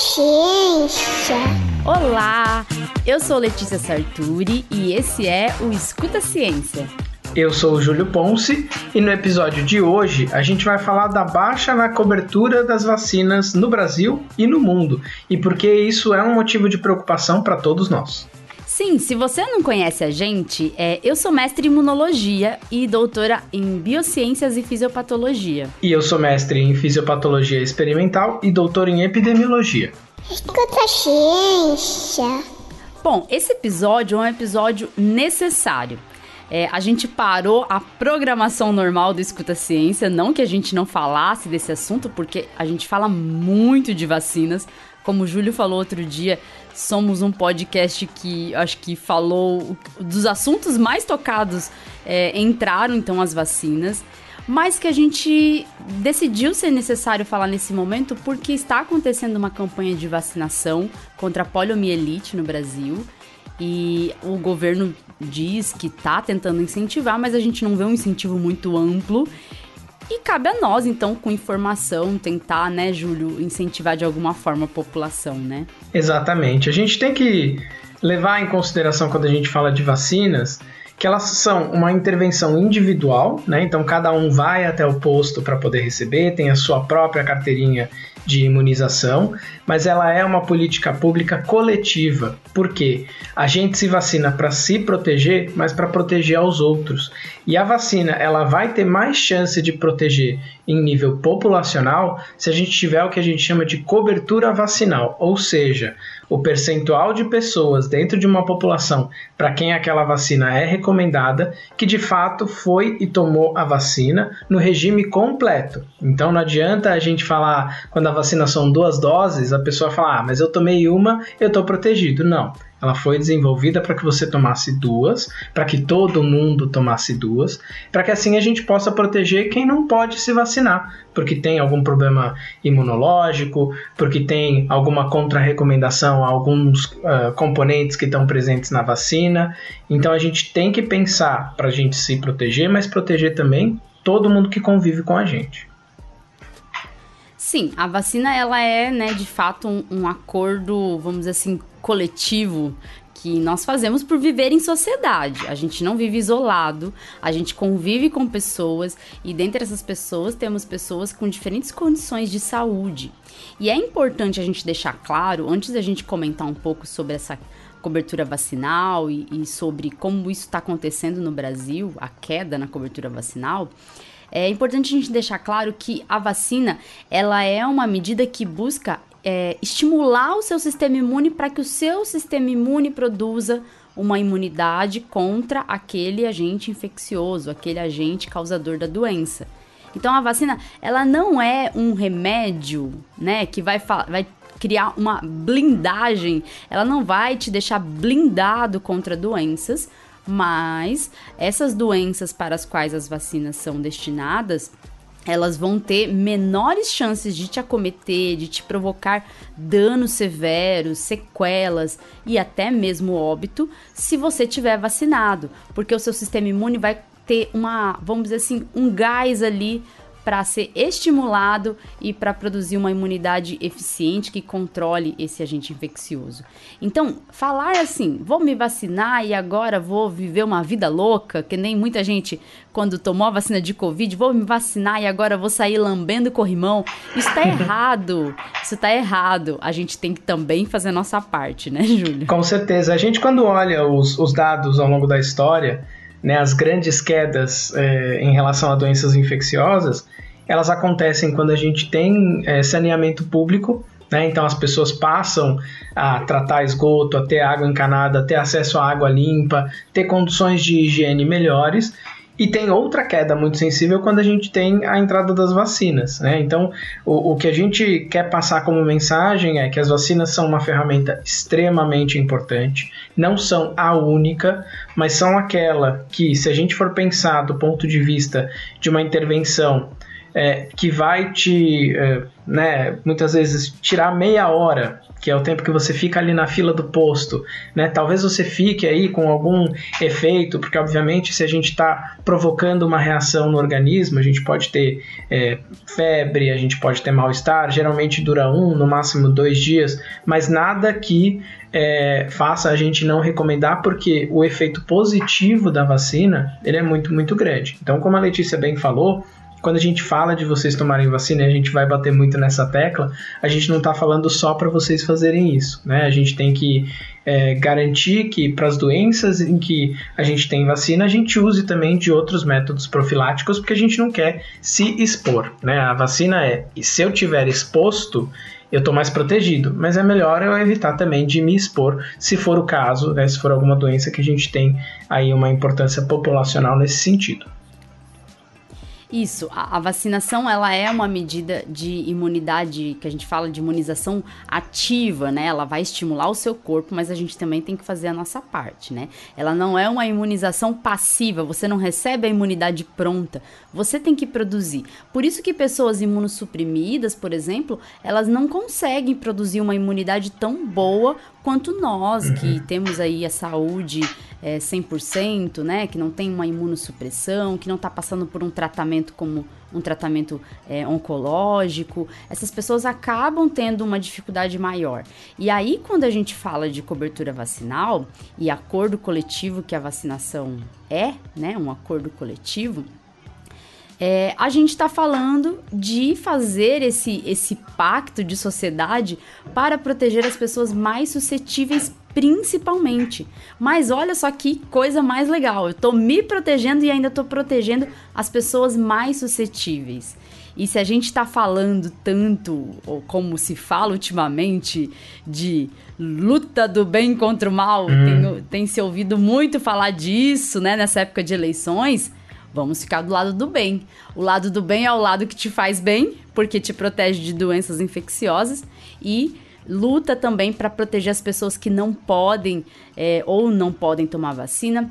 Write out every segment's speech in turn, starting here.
Ciência. Olá, eu sou Letícia Sarturi e esse é o Escuta Ciência. Eu sou o Júlio Ponce e no episódio de hoje a gente vai falar da baixa na cobertura das vacinas no Brasil e no mundo e porque isso é um motivo de preocupação para todos nós. Sim, se você não conhece a gente, eu sou mestre em imunologia e doutora em biociências e fisiopatologia. E eu sou mestre em fisiopatologia experimental e doutor em epidemiologia. Escuta Ciência. Bom, esse episódio é um episódio necessário. A gente parou a programação normal do Escuta Ciência, não que a gente não falasse desse assunto, porque a gente fala muito de vacinas. Como o Júlio falou outro dia, somos um podcast que acho que falou dos assuntos mais tocados, entraram então as vacinas, mas que a gente decidiu ser necessário falar nesse momento porque está acontecendo uma campanha de vacinação contra a poliomielite no Brasil. E o governo diz que está tentando incentivar, mas a gente não vê um incentivo muito amplo. E cabe a nós, então, com informação, tentar, né, Júlio, incentivar de alguma forma a população, né? Exatamente. A gente tem que levar em consideração, quando a gente fala de vacinas, que elas são uma intervenção individual, né? Então, cada um vai até o posto para poder receber, tem a sua própria carteirinha de imunização, mas ela é uma política pública coletiva, porque a gente se vacina para se proteger, mas para proteger aos outros. E a vacina, ela vai ter mais chance de proteger em nível populacional se a gente tiver o que a gente chama de cobertura vacinal, ou seja, o percentual de pessoas dentro de uma população para quem aquela vacina é recomendada, que de fato foi e tomou a vacina no regime completo. Então não adianta a gente falar, quando a vacina são 2 doses, a pessoa fala, mas eu tomei uma, eu estou protegido. Não. Ela foi desenvolvida para que você tomasse 2, para que todo mundo tomasse 2, para que assim a gente possa proteger quem não pode se vacinar, porque tem algum problema imunológico, porque tem alguma contra-recomendação a alguns componentes que estão presentes na vacina. Então a gente tem que pensar para a gente se proteger, mas proteger também todo mundo que convive com a gente. Sim, a vacina ela é, né, de fato um acordo, vamos dizer assim, coletivo que nós fazemos por viver em sociedade. A gente não vive isolado, a gente convive com pessoas e dentre essas pessoas temos pessoas com diferentes condições de saúde. E é importante a gente deixar claro, antes da gente comentar um pouco sobre essa cobertura vacinal e sobre como isso está acontecendo no Brasil, a queda na cobertura vacinal, é importante a gente deixar claro que a vacina, ela é uma medida que busca estimular o seu sistema imune para que o seu sistema imune produza uma imunidade contra aquele agente infeccioso, aquele agente causador da doença. Então a vacina, ela não é um remédio, né, que vai criar uma blindagem, ela não vai te deixar blindado contra doenças, mas essas doenças para as quais as vacinas são destinadas, elas vão ter menores chances de te acometer, de te provocar danos severos, sequelas e até mesmo óbito se você tiver vacinado, porque o seu sistema imune vai ter vamos dizer assim, um gás ali para ser estimulado e para produzir uma imunidade eficiente que controle esse agente infeccioso. Então, falar assim, vou me vacinar e agora vou viver uma vida louca, que nem muita gente quando tomou a vacina de Covid, vou me vacinar e agora vou sair lambendo corrimão, isso tá errado, isso tá errado. A gente tem que também fazer a nossa parte, né, Júlio? Com certeza. A gente, quando olha os dados ao longo da história, né, as grandes quedas em relação a doenças infecciosas, elas acontecem quando a gente tem saneamento público, né? Então as pessoas passam a tratar esgoto, a ter água encanada, a ter acesso à água limpa, ter condições de higiene melhores. E tem outra queda muito sensível quando a gente tem a entrada das vacinas, né? Então, o que a gente quer passar como mensagem é que as vacinas são uma ferramenta extremamente importante, não são a única, mas são aquela que, se a gente for pensar do ponto de vista de uma intervenção que vai te, muitas vezes, tirar meia hora, que é o tempo que você fica ali na fila do posto, né? Talvez você fique aí com algum efeito, porque obviamente se a gente está provocando uma reação no organismo, a gente pode ter febre, a gente pode ter mal-estar, geralmente dura no máximo 2 dias, mas nada que faça a gente não recomendar, porque o efeito positivo da vacina, ele é muito, muito grande. Então, como a Letícia bem falou, quando a gente fala de vocês tomarem vacina, e a gente vai bater muito nessa tecla, a gente não está falando só para vocês fazerem isso, né? A gente tem que garantir que para as doenças em que a gente tem vacina, a gente use também de outros métodos profiláticos, porque a gente não quer se expor, né? A vacina e se eu tiver exposto, eu estou mais protegido, mas é melhor eu evitar também de me expor, se for o caso, né? Se for alguma doença que a gente tem aí uma importância populacional nesse sentido. Isso, a vacinação, ela é uma medida de imunidade, que a gente fala de imunização ativa, né? Ela vai estimular o seu corpo, mas a gente também tem que fazer a nossa parte, né? Ela não é uma imunização passiva, você não recebe a imunidade pronta, você tem que produzir. Por isso que pessoas imunossuprimidas, por exemplo, elas não conseguem produzir uma imunidade tão boa quanto nós, que temos aí a saúde 100%, né? Que não tem uma imunossupressão, que não está passando por um tratamento como um tratamento oncológico. Essas pessoas acabam tendo uma dificuldade maior. E aí, quando a gente fala de cobertura vacinal e acordo coletivo, que a vacinação né? Um acordo coletivo, a gente está falando de fazer esse pacto de sociedade para proteger as pessoas mais suscetíveis, principalmente. Mas olha só que coisa mais legal, eu estou me protegendo e ainda estou protegendo as pessoas mais suscetíveis. E se a gente está falando tanto, ou como se fala ultimamente, de luta do bem contra o mal, tem se ouvido muito falar disso, né, nessa época de eleições. Vamos ficar do lado do bem. O lado do bem é o lado que te faz bem, porque te protege de doenças infecciosas, e luta também para proteger as pessoas que não podem ou não podem tomar vacina,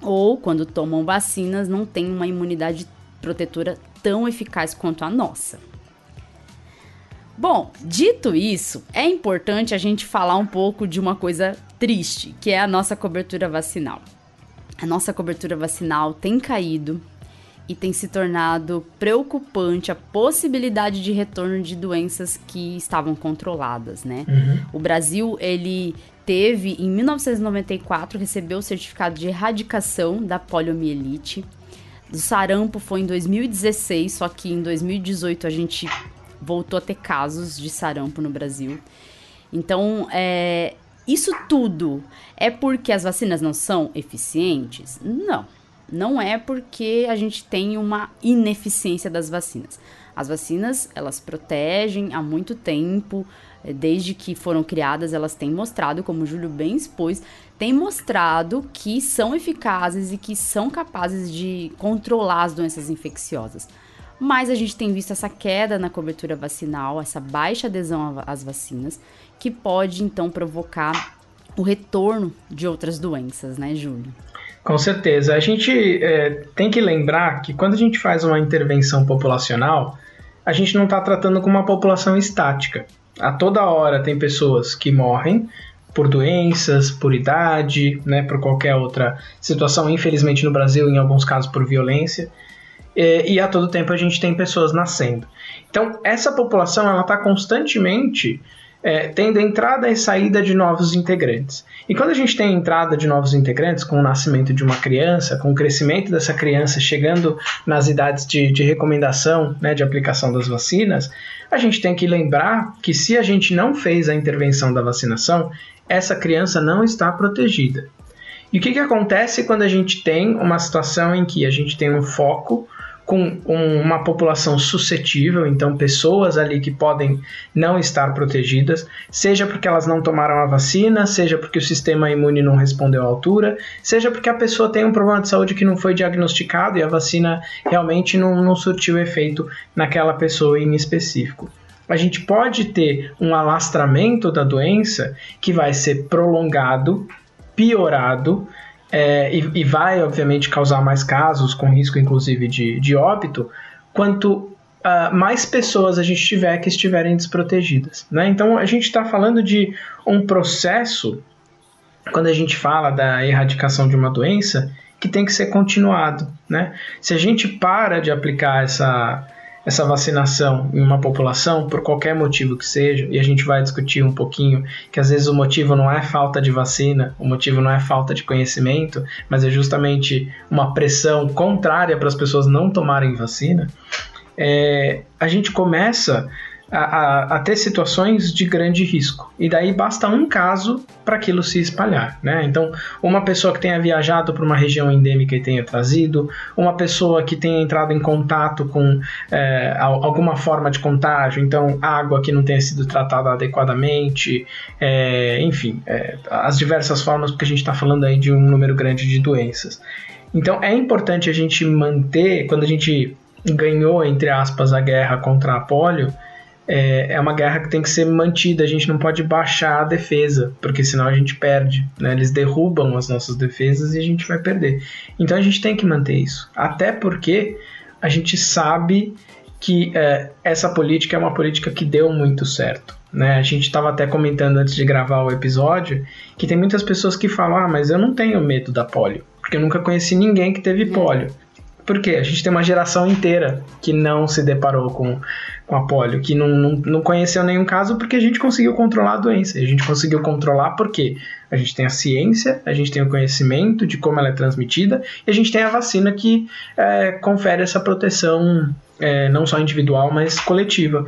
ou quando tomam vacinas não têm uma imunidade protetora tão eficaz quanto a nossa. Bom, dito isso, é importante a gente falar um pouco de uma coisa triste, que é a nossa cobertura vacinal. A nossa cobertura vacinal tem caído e tem se tornado preocupante a possibilidade de retorno de doenças que estavam controladas, né? O Brasil, ele teve, em 1994, recebeu o certificado de erradicação da poliomielite. Do sarampo foi em 2016, só que em 2018 a gente voltou a ter casos de sarampo no Brasil. Então, isso tudo é porque as vacinas não são eficientes? Não é porque a gente tem uma ineficiência das vacinas. As vacinas, elas protegem há muito tempo, desde que foram criadas, elas têm mostrado, como o Júlio bem expôs, têm mostrado que são eficazes e que são capazes de controlar as doenças infecciosas. Mas a gente tem visto essa queda na cobertura vacinal, essa baixa adesão às vacinas, que pode, então, provocar o retorno de outras doenças, né, Júlio? Com certeza. A gente tem que lembrar que quando a gente faz uma intervenção populacional, a gente não está tratando com uma população estática. A toda hora tem pessoas que morrem por doenças, por idade, né, por qualquer outra situação, infelizmente no Brasil, em alguns casos por violência. E a todo tempo a gente tem pessoas nascendo. Então, essa população ela está constantemente tendo entrada e saída de novos integrantes. E quando a gente tem entrada de novos integrantes, com o nascimento de uma criança, com o crescimento dessa criança chegando nas idades de recomendação, né, de aplicação das vacinas, a gente tem que lembrar que se a gente não fez a intervenção da vacinação, essa criança não está protegida. E o que acontece quando a gente tem uma situação em que a gente tem um foco com uma população suscetível, então pessoas ali que podem não estar protegidas, seja porque elas não tomaram a vacina, seja porque o sistema imune não respondeu à altura, seja porque a pessoa tem um problema de saúde que não foi diagnosticado e a vacina realmente não surtiu efeito naquela pessoa em específico. A gente pode ter um alastramento da doença que vai ser prolongado, piorado, e vai, obviamente, causar mais casos, com risco, inclusive, de óbito, quanto mais pessoas a gente tiver que estiverem desprotegidas, né? Então a gente está falando de um processo, quando a gente fala da erradicação de uma doença, que tem que ser continuado, né? Se a gente para de aplicar essa vacinação em uma população, por qualquer motivo que seja, e a gente vai discutir um pouquinho que às vezes o motivo não é falta de vacina, o motivo não é falta de conhecimento, mas é justamente uma pressão contrária para as pessoas não tomarem vacina, a gente começa a ter situações de grande risco. E daí basta um caso para aquilo se espalhar, né? Então, uma pessoa que tenha viajado para uma região endêmica e tenha trazido, uma pessoa que tenha entrado em contato com alguma forma de contágio, então água que não tenha sido tratada adequadamente, enfim, as diversas formas, porque a gente está falando aí de um número grande de doenças. Então, é importante a gente manter, quando a gente ganhou, entre aspas, a guerra contra a polio, é uma guerra que tem que ser mantida, a gente não pode baixar a defesa, porque senão a gente perde, né? Eles derrubam as nossas defesas e a gente vai perder. Então a gente tem que manter isso, até porque a gente sabe que essa política é uma política que deu muito certo, né? A gente estava até comentando antes de gravar o episódio que tem muitas pessoas que falam, mas eu não tenho medo da polio, porque eu nunca conheci ninguém que teve polio. Por quê? A gente tem uma geração inteira que não se deparou com a polio, que não conheceu nenhum caso porque a gente conseguiu controlar a doença. E a gente conseguiu controlar porque a gente tem a ciência, a gente tem o conhecimento de como ela é transmitida e a gente tem a vacina que confere essa proteção não só individual, mas coletiva,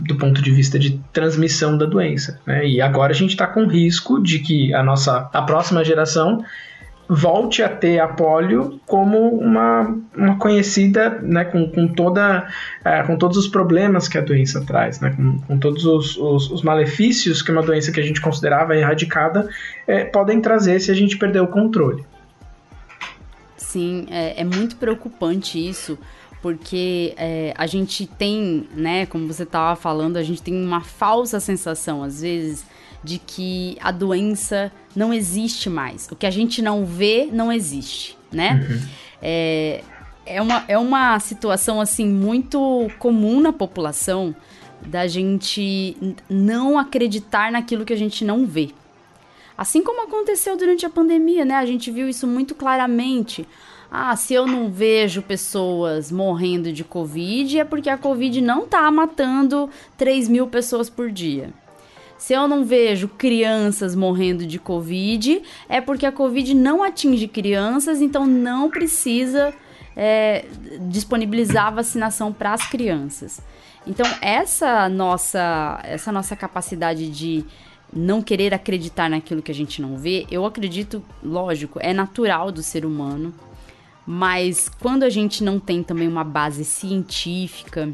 do ponto de vista de transmissão da doença, né? E agora a gente está com risco de que a próxima geração volte a ter a polio como uma conhecida, né, com todos os problemas que a doença traz, né, com todos os malefícios que uma doença que a gente considerava erradicada podem trazer se a gente perder o controle. Sim, é muito preocupante isso, porque a gente tem, né, como você estava falando, a gente tem uma falsa sensação, às vezes, de que a doença não existe mais. O que a gente não vê, não existe, né? Uhum. É uma situação, assim, muito comum na população da gente não acreditar naquilo que a gente não vê. Assim como aconteceu durante a pandemia, né? A gente viu isso muito claramente. Se eu não vejo pessoas morrendo de Covid, é porque a Covid não tá matando 3.000 pessoas por dia. Se eu não vejo crianças morrendo de Covid, é porque a Covid não atinge crianças, então não precisa disponibilizar a vacinação para as crianças. Então, essa nossa capacidade de não querer acreditar naquilo que a gente não vê, eu acredito, lógico, é natural do ser humano, mas quando a gente não tem também uma base científica,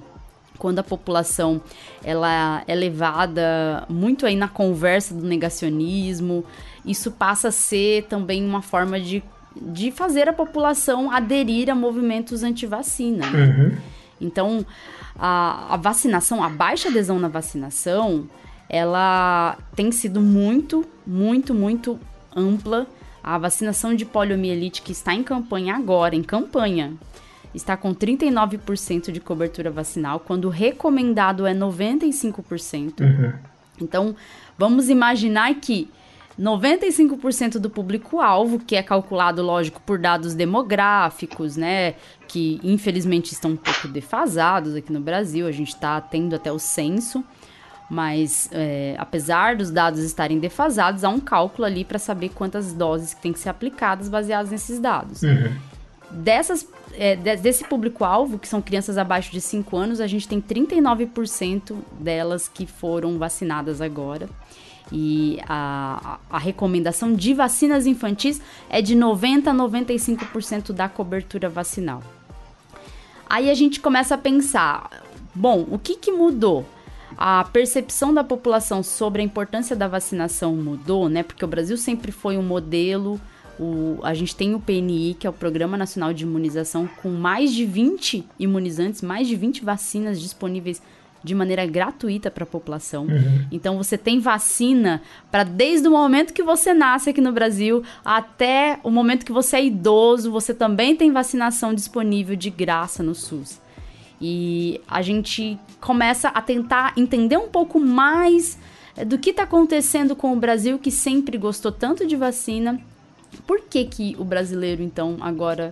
quando a população ela é levada muito aí na conversa do negacionismo, isso passa a ser também uma forma de fazer a população aderir a movimentos anti-vacina. Uhum. Então, a vacinação, a baixa adesão na vacinação, ela tem sido muito, muito, muito ampla. A vacinação de poliomielite que está em campanha agora, está com 39% de cobertura vacinal, quando o recomendado é 95%. Uhum. Então, vamos imaginar que 95% do público-alvo, que é calculado, lógico, por dados demográficos, né, que infelizmente estão um pouco defasados aqui no Brasil, a gente está tendo até o censo, mas apesar dos dados estarem defasados, há um cálculo ali para saber quantas doses que têm que ser aplicadas baseadas nesses dados. Uhum. Desse público-alvo, que são crianças abaixo de 5 anos, a gente tem 39% delas que foram vacinadas agora. E a recomendação de vacinas infantis é de 90% a 95% da cobertura vacinal. Aí a gente começa a pensar, bom, o que mudou? A percepção da população sobre a importância da vacinação mudou, né? Porque o Brasil sempre foi um modelo. A gente tem o PNI, que é o Programa Nacional de Imunização, com mais de 20 imunizantes, mais de 20 vacinas disponíveis de maneira gratuita para a população. Uhum. Então, você tem vacina para desde o momento que você nasce aqui no Brasil até o momento que você é idoso, você também tem vacinação disponível de graça no SUS. E a gente começa a tentar entender um pouco mais do que está acontecendo com o Brasil, que sempre gostou tanto de vacina. Por que o brasileiro, então, agora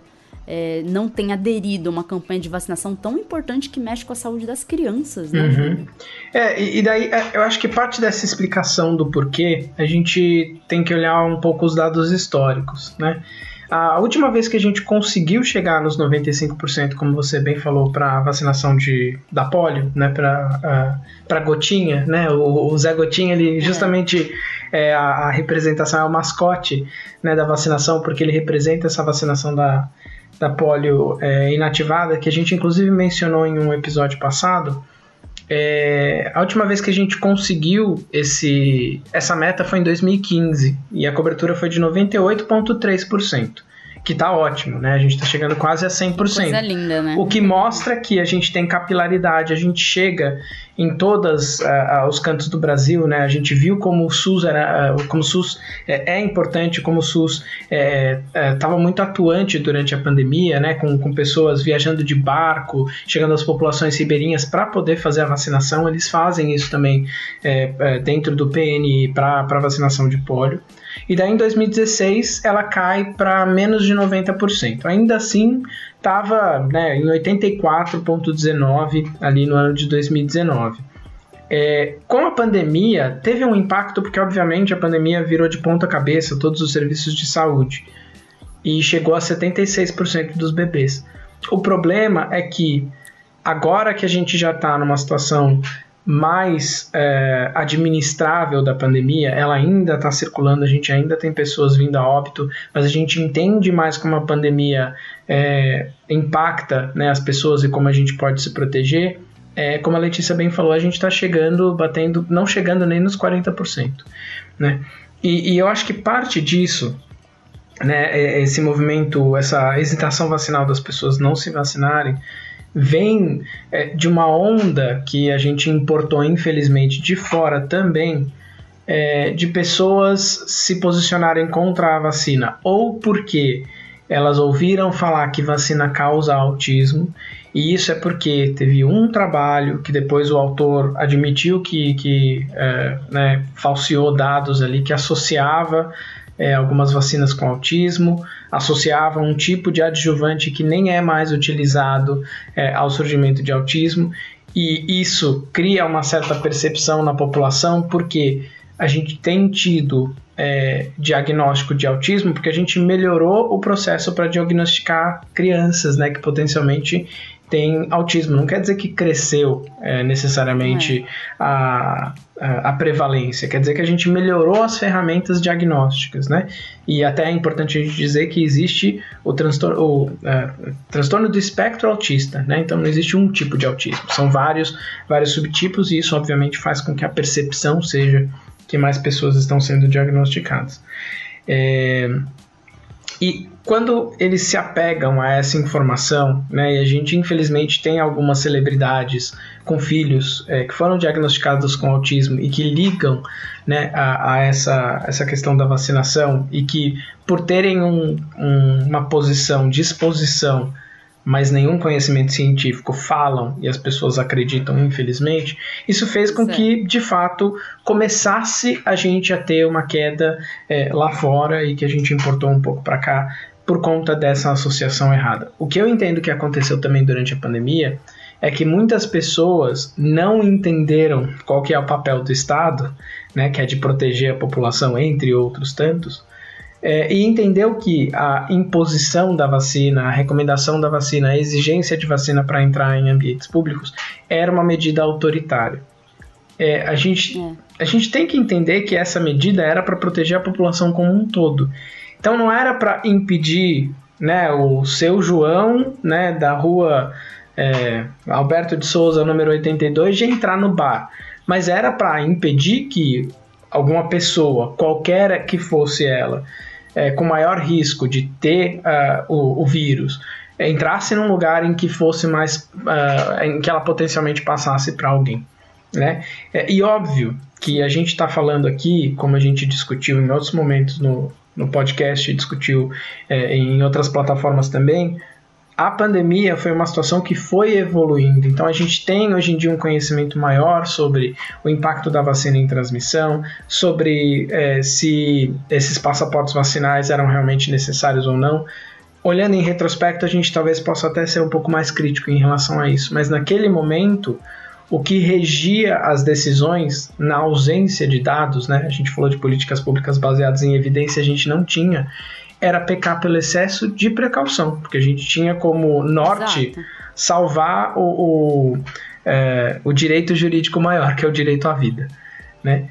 não tem aderido a uma campanha de vacinação tão importante que mexe com a saúde das crianças, né? Uhum. E daí, eu acho que parte dessa explicação do porquê, a gente tem que olhar um pouco os dados históricos, né? A última vez que a gente conseguiu chegar nos 95%, como você bem falou, para a vacinação da polio, né, para Gotinha, né, o Zé Gotinha, ele justamente a representação, é o mascote, né, da vacinação, porque ele representa essa vacinação da polio inativada, que a gente inclusive mencionou em um episódio passado. A última vez que a gente conseguiu essa meta foi em 2015 e a cobertura foi de 98,3%, que tá ótimo, né? A gente tá chegando quase a 100%. Coisa linda, né? O que mostra que a gente tem capilaridade, a gente chega em todos os cantos do Brasil, né? A gente viu como o SUS é importante, como o SUS estava muito atuante durante a pandemia, né? Com pessoas viajando de barco, chegando às populações ribeirinhas para poder fazer a vacinação. Eles fazem isso também dentro do PNI para vacinação de polio. E daí em 2016 ela cai para menos de 90%. Ainda assim estava, né, em 84,19% ali no ano de 2019. Com a pandemia teve um impacto porque obviamente a pandemia virou de ponta cabeça todos os serviços de saúde e chegou a 76% dos bebês. O problema é que agora que a gente já está numa situação mais administrável da pandemia, ela ainda está circulando, a gente ainda tem pessoas vindo a óbito, mas a gente entende mais como a pandemia impacta, né, as pessoas e como a gente pode se proteger. Como a Letícia bem falou, a gente está não chegando nem nos 40%, né? E eu acho que parte disso, né, esse movimento, essa hesitação vacinal das pessoas não se vacinarem, vem de uma onda que a gente importou, infelizmente, de fora também, de pessoas se posicionarem contra a vacina, ou porque elas ouviram falar que vacina causa autismo, e isso é porque teve um trabalho que depois o autor admitiu que falseou dados ali, que associava algumas vacinas com autismo, associava um tipo de adjuvante que nem é mais utilizado ao surgimento de autismo, e isso cria uma certa percepção na população, porque a gente tem tido diagnóstico de autismo, porque a gente melhorou o processo para diagnosticar crianças, né, que potencialmente têm autismo. Não quer dizer que cresceu necessariamente a prevalência, quer dizer que a gente melhorou as ferramentas diagnósticas, né? E até é importante a gente dizer que existe o transtorno do espectro autista, né? Então não existe um tipo de autismo, são vários subtipos, e isso obviamente faz com que a percepção seja que mais pessoas estão sendo diagnosticadas. E quando eles se apegam a essa informação, né, e a gente infelizmente tem algumas celebridades com filhos que foram diagnosticados com autismo e que ligam, né, a essa questão da vacinação, e que por terem uma posição de exposição, mas nenhum conhecimento científico, falam e as pessoas acreditam, infelizmente, isso fez com que, de fato, começasse a gente a ter uma queda lá fora, e que a gente importou um pouco para cá por conta dessa associação errada. O que eu entendo que aconteceu também durante a pandemia é que muitas pessoas não entenderam qual que é o papel do Estado, né, que é de proteger a população, entre outros tantos, e entendeu que a imposição da vacina, a recomendação da vacina, a exigência de vacina para entrar em ambientes públicos era uma medida autoritária. A gente tem que entender que essa medida era para proteger a população como um todo. Então não era para impedir, né, o seu João, né, da rua Alberto de Souza, número 82, de entrar no bar. Mas era para impedir que alguma pessoa, qualquer que fosse ela, com maior risco de ter o vírus, entrasse num lugar em que fosse mais, em que ela potencialmente passasse para alguém, né? E óbvio que a gente está falando aqui, como a gente discutiu em outros momentos no podcast, discutiu em outras plataformas também, a pandemia foi uma situação que foi evoluindo. Então, a gente tem hoje em dia um conhecimento maior sobre o impacto da vacina em transmissão, sobre se esses passaportes vacinais eram realmente necessários ou não. Olhando em retrospecto, a gente talvez possa até ser um pouco mais crítico em relação a isso. Mas, naquele momento, o que regia as decisões na ausência de dados, né? A gente falou de políticas públicas baseadas em evidência, a gente não tinha, era pecar pelo excesso de precaução, porque a gente tinha como norte salvar o direito jurídico maior, que é o direito à vida, né?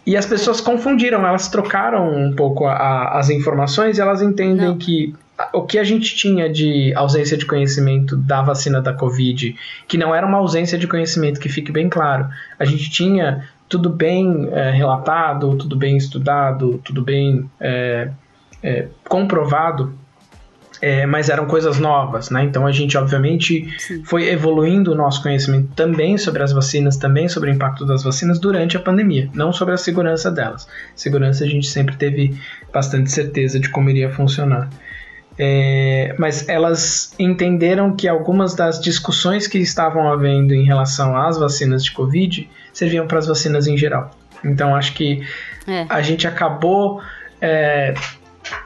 E as pessoas confundiram, elas trocaram um pouco as informações e elas entendem que o que a gente tinha de ausência de conhecimento da vacina da Covid, que não era uma ausência de conhecimento, que fique bem claro, a gente tinha tudo bem relatado, tudo bem estudado, tudo bem comprovado, mas eram coisas novas, né? Então a gente obviamente foi evoluindo o nosso conhecimento também sobre as vacinas, também sobre o impacto das vacinas durante a pandemia, não sobre a segurança delas. Segurança a gente sempre teve bastante certeza de como iria funcionar. Mas elas entenderam que algumas das discussões que estavam havendo em relação às vacinas de Covid serviam para as vacinas em geral. Então acho que a gente acabou,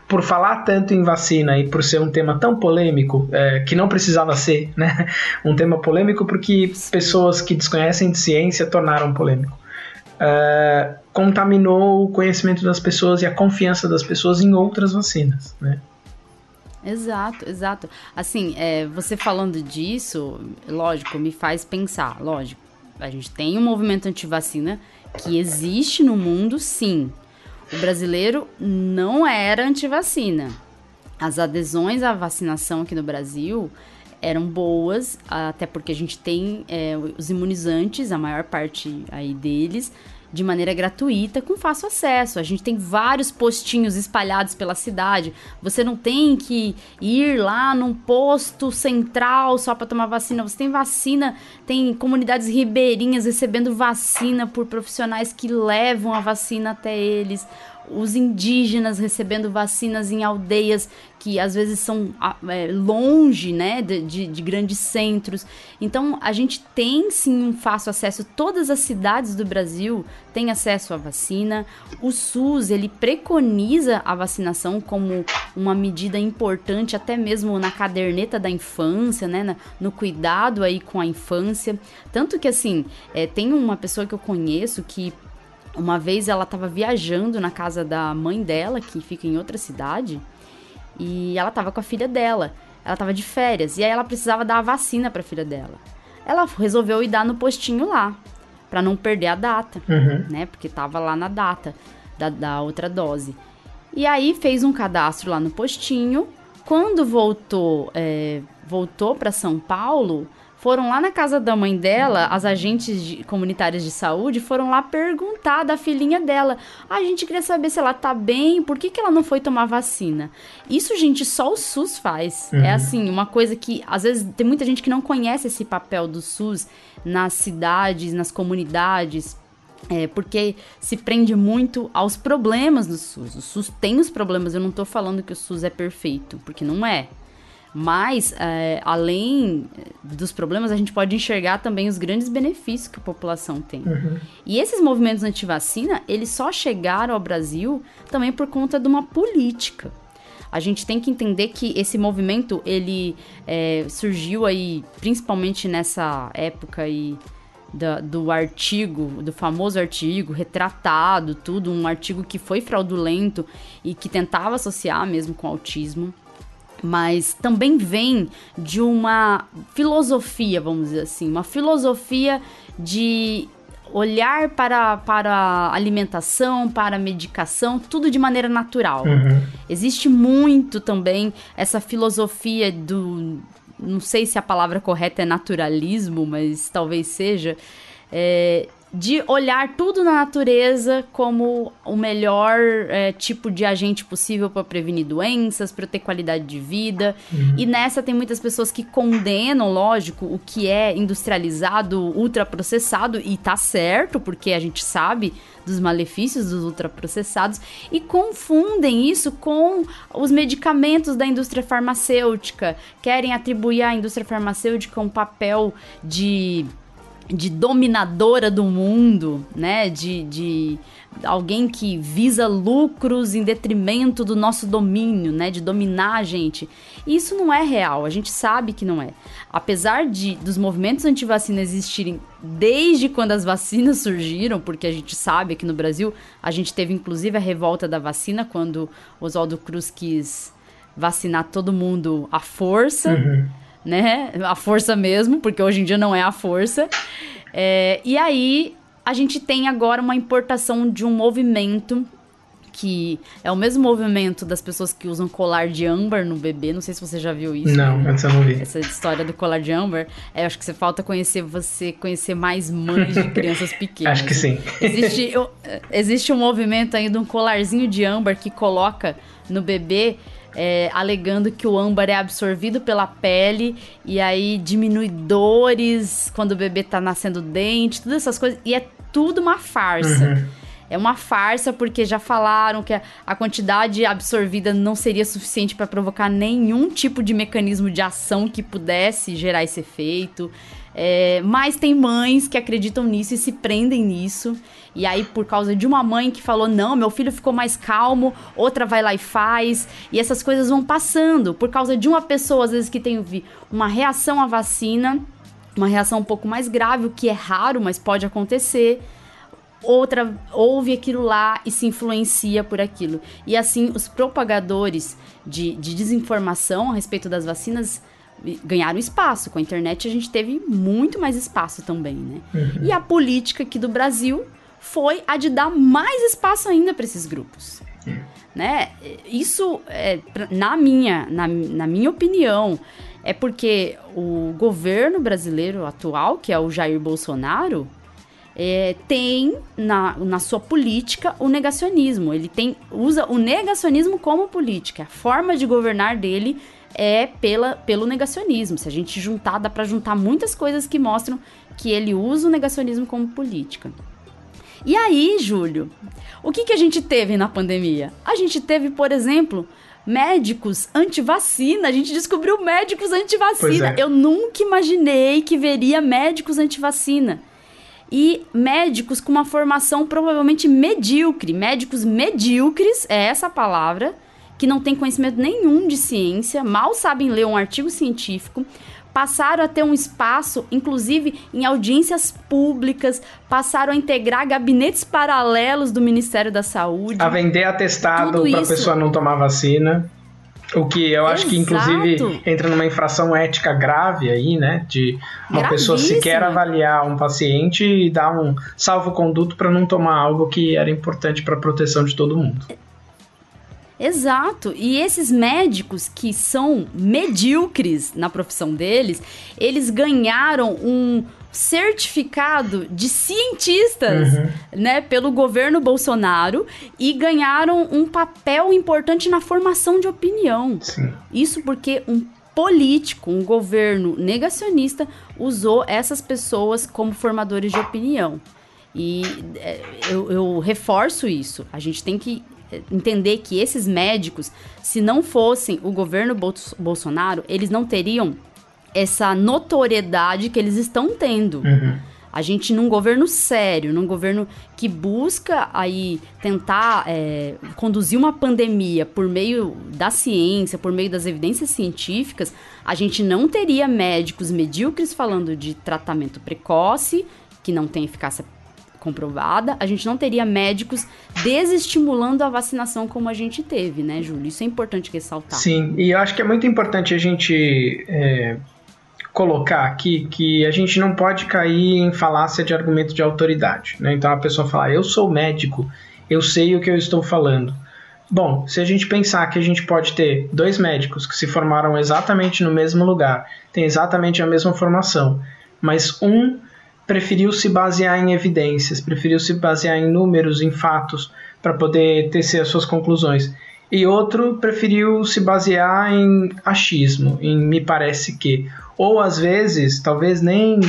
por falar tanto em vacina e por ser um tema tão polêmico, que não precisava ser, né? Um tema polêmico porque pessoas que desconhecem de ciência tornaram polêmico. Contaminou o conhecimento das pessoas e a confiança das pessoas em outras vacinas, né? Exato. Assim, você falando disso, lógico, me faz pensar, lógico, a gente tem um movimento antivacina que existe no mundo, sim. O brasileiro não era antivacina. As adesões à vacinação aqui no Brasil eram boas, até porque a gente tem os imunizantes, a maior parte aí deles, de maneira gratuita, com fácil acesso. A gente tem vários postinhos espalhados pela cidade. Você não tem que ir lá num posto central só para tomar vacina. Você tem vacina, tem comunidades ribeirinhas recebendo vacina por profissionais que levam a vacina até eles. Os indígenas recebendo vacinas em aldeias que às vezes são longe, né, de grandes centros. Então, a gente tem sim um fácil acesso. Todas as cidades do Brasil têm acesso à vacina. O SUS, ele preconiza a vacinação como uma medida importante, até mesmo na caderneta da infância, né, no cuidado aí com a infância. Tanto que, assim, tem uma pessoa que eu conheço que uma vez ela estava viajando na casa da mãe dela, que fica em outra cidade, e ela estava com a filha dela. Ela estava de férias, e aí ela precisava dar a vacina para a filha dela. Ela resolveu ir dar no postinho lá, para não perder a data, né? Porque estava lá na data da outra dose. E aí fez um cadastro lá no postinho. Quando voltou para São Paulo, foram lá na casa da mãe dela, as agentes comunitárias de saúde foram lá perguntar da filhinha dela. A gente queria saber se ela tá bem, por que ela não foi tomar vacina? Isso, gente, só o SUS faz. É assim, uma coisa que, às vezes, tem muita gente que não conhece esse papel do SUS nas cidades, nas comunidades, porque se prende muito aos problemas do SUS. O SUS tem os problemas, eu não tô falando que o SUS é perfeito, porque não é. Mas, além dos problemas, a gente pode enxergar também os grandes benefícios que a população tem. E esses movimentos anti-vacina, eles só chegaram ao Brasil também por conta de uma política. A gente tem que entender que esse movimento, ele surgiu aí, principalmente nessa época aí do artigo, do famoso artigo retratado, tudo, um artigo que foi fraudulento e que tentava associar mesmo com autismo. Mas também vem de uma filosofia, vamos dizer assim, uma filosofia de olhar para a alimentação, para a medicação, tudo de maneira natural. Existe muito também essa filosofia não sei se a palavra correta é naturalismo, mas talvez seja, de olhar tudo na natureza como o melhor tipo de agente possível para prevenir doenças, para ter qualidade de vida. E nessa tem muitas pessoas que condenam, lógico, o que é industrializado, ultraprocessado, e tá certo, porque a gente sabe dos malefícios dos ultraprocessados, e confundem isso com os medicamentos da indústria farmacêutica. Querem atribuir à indústria farmacêutica um papel de dominadora do mundo, né? De alguém que visa lucros em detrimento do nosso domínio, né? De dominar a gente. E isso não é real, a gente sabe que não é. Apesar dos movimentos anti-vacina existirem desde quando as vacinas surgiram, porque a gente sabe que no Brasil a gente teve inclusive a revolta da vacina, quando Oswaldo Cruz quis vacinar todo mundo à força, né? A força mesmo, porque hoje em dia não é a força. E aí a gente tem agora uma importação de um movimento que é o mesmo movimento das pessoas que usam colar de âmbar no bebê. Não sei se você já viu isso. Não, essa eu não vi. Essa história do colar de âmbar. Acho que falta você conhecer mais mães de crianças pequenas. Acho que sim. Existe um movimento aí de um colarzinho de âmbar que coloca no bebê, alegando que o âmbar é absorvido pela pele e aí diminui dores quando o bebê tá nascendo dente, todas essas coisas, e é tudo uma farsa. É uma farsa porque já falaram que a quantidade absorvida não seria suficiente para provocar nenhum tipo de mecanismo de ação que pudesse gerar esse efeito. Mas tem mães que acreditam nisso e se prendem nisso. E aí, por causa de uma mãe que falou, não, meu filho ficou mais calmo, outra vai lá e faz. E essas coisas vão passando. Por causa de uma pessoa, às vezes, que tem uma reação à vacina, uma reação um pouco mais grave, o que é raro, mas pode acontecer. Outra ouve aquilo lá e se influencia por aquilo. E assim, os propagadores de desinformação a respeito das vacinas ganharam espaço. Com a internet a gente teve muito mais espaço também, né? E a política aqui do Brasil foi a de dar mais espaço ainda para esses grupos, né? Isso, na minha opinião, é porque o governo brasileiro atual, que é o Jair Bolsonaro, tem na sua política o negacionismo. Ele usa o negacionismo como política. A forma de governar dele é pelo negacionismo. Se a gente juntar, dá pra juntar muitas coisas que mostram que ele usa o negacionismo como política. E aí, Júlio, o que a gente teve na pandemia? A gente teve, por exemplo, médicos anti-vacina. A gente descobriu médicos anti-vacina. Eu nunca imaginei que veria médicos anti-vacina. E médicos com uma formação provavelmente medíocre. Médicos medíocres, é essa a palavra, que não tem conhecimento nenhum de ciência, mal sabem ler um artigo científico, passaram a ter um espaço, inclusive em audiências públicas, passaram a integrar gabinetes paralelos do Ministério da Saúde. A vender atestado para a pessoa não tomar vacina. O que eu acho que, inclusive, entra numa infração ética grave aí, né? De uma pessoa sequer avaliar um paciente e dar um salvo-conduto para não tomar algo que era importante para a proteção de todo mundo. Exato, e esses médicos que são medíocres na profissão deles, eles ganharam um certificado de cientistas, né, pelo governo Bolsonaro, e ganharam um papel importante na formação de opinião. Sim. Isso porque um político, um governo negacionista, usou essas pessoas como formadores de opinião. E eu reforço isso, a gente tem que entender que esses médicos, se não fossem o governo Bolsonaro, eles não teriam essa notoriedade que eles estão tendo. A gente, num governo sério, num governo que busca aí tentar conduzir uma pandemia por meio da ciência, por meio das evidências científicas, a gente não teria médicos medíocres falando de tratamento precoce, que não tem eficácia comprovada, a gente não teria médicos desestimulando a vacinação como a gente teve, né, Júlio? Isso é importante ressaltar. Sim, e eu acho que é muito importante a gente colocar aqui que a gente não pode cair em falácia de argumento de autoridade, né? Então a pessoa fala, eu sou médico, eu sei o que eu estou falando. Bom, se a gente pensar que a gente pode ter dois médicos que se formaram exatamente no mesmo lugar, tem exatamente a mesma formação, mas um preferiu se basear em evidências, preferiu se basear em números, em fatos, para poder tecer as suas conclusões. E outro preferiu se basear em achismo, em me parece que. Ou às vezes, talvez nem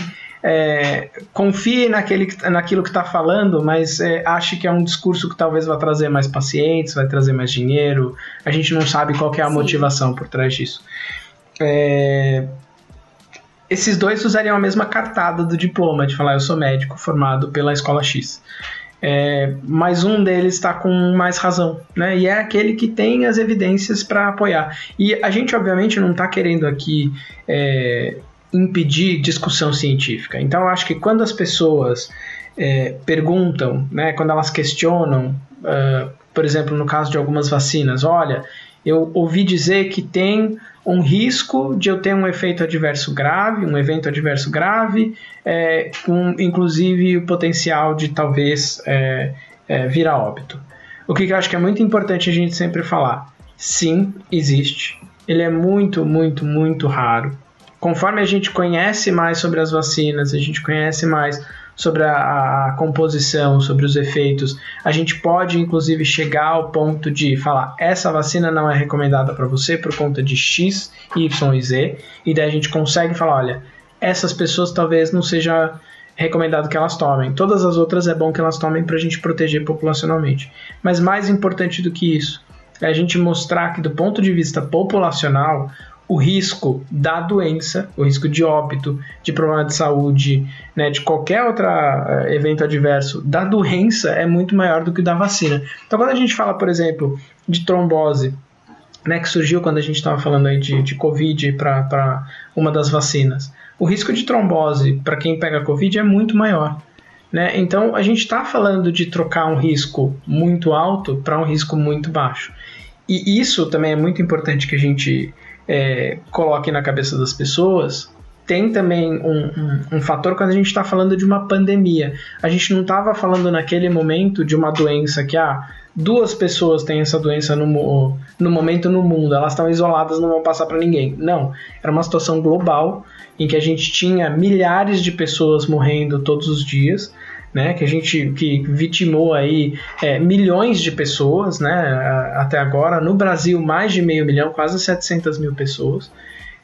confie naquilo que está falando, mas ache que é um discurso que talvez vai trazer mais pacientes, vai trazer mais dinheiro. A gente não sabe qual que é a motivação por trás disso. Esses dois usariam a mesma cartada do diploma, de falar eu sou médico formado pela escola X. Mas um deles está com mais razão, né? E é aquele que tem as evidências para apoiar. E a gente, obviamente, não está querendo aqui impedir discussão científica. Então, eu acho que quando as pessoas perguntam, né, quando elas questionam, por exemplo, no caso de algumas vacinas, olha, eu ouvi dizer que tem um risco de eu ter um efeito adverso grave, um evento adverso grave, com inclusive o potencial de talvez vir a óbito. O que eu acho que é muito importante a gente sempre falar, sim, existe. Ele é muito, muito, muito raro. Conforme a gente conhece mais sobre as vacinas, a gente conhece mais sobre a composição, sobre os efeitos, a gente pode inclusive chegar ao ponto de falar, essa vacina não é recomendada para você por conta de X, Y e Z, e daí a gente consegue falar, olha, essas pessoas talvez não seja recomendado que elas tomem, todas as outras é bom que elas tomem para a gente proteger populacionalmente. Mas mais importante do que isso, é a gente mostrar que do ponto de vista populacional, o risco da doença, o risco de óbito, de problema de saúde, né, de qualquer outro evento adverso da doença é muito maior do que o da vacina. Então, quando a gente fala, por exemplo, de trombose, né, que surgiu quando a gente estava falando aí de Covid para uma das vacinas, o risco de trombose para quem pega Covid é muito maior. Né? Então, a gente está falando de trocar um risco muito alto para um risco muito baixo. E isso também é muito importante que a gente coloque na cabeça das pessoas. Tem também um fator quando a gente está falando de uma pandemia. A gente não estava falando naquele momento de uma doença que 2 pessoas têm essa doença no momento no mundo, elas estão isoladas, não vão passar para ninguém. Não, era uma situação global em que a gente tinha milhares de pessoas morrendo todos os dias, né, que vitimou aí milhões de pessoas, né, até agora. No Brasil, mais de 500 mil, quase 700 mil pessoas.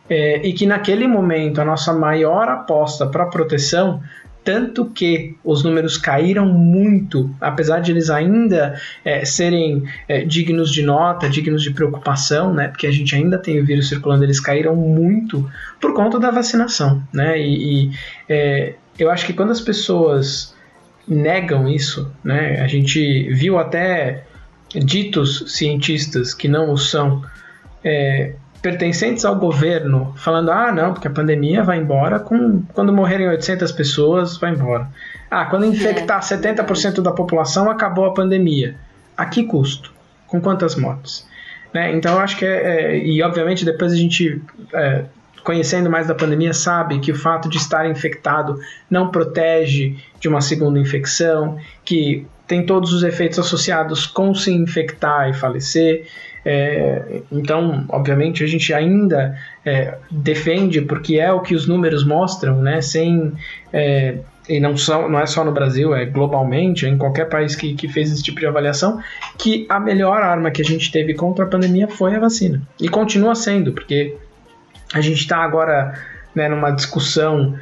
E que naquele momento a nossa maior aposta para proteção, tanto que os números caíram muito, apesar de eles ainda serem dignos de nota, dignos de preocupação, né, porque a gente ainda tem o vírus circulando, eles caíram muito por conta da vacinação. Né, eu acho que quando as pessoas negam isso, né, a gente viu até ditos cientistas que não o são, pertencentes ao governo, falando, não, porque a pandemia vai embora quando morrerem 800 pessoas, vai embora. Quando infectar 70% da população, acabou a pandemia. A que custo? Com quantas mortes? Né? Então, eu acho que e obviamente depois a gente, conhecendo mais da pandemia, sabe que o fato de estar infectado não protege de uma segunda infecção, que tem todos os efeitos associados com se infectar e falecer. Então, obviamente, a gente ainda defende, porque é o que os números mostram, né? E não é só no Brasil, é globalmente, em qualquer país que fez esse tipo de avaliação, que a melhor arma que a gente teve contra a pandemia foi a vacina. E continua sendo, porque a gente está agora, né, numa discussão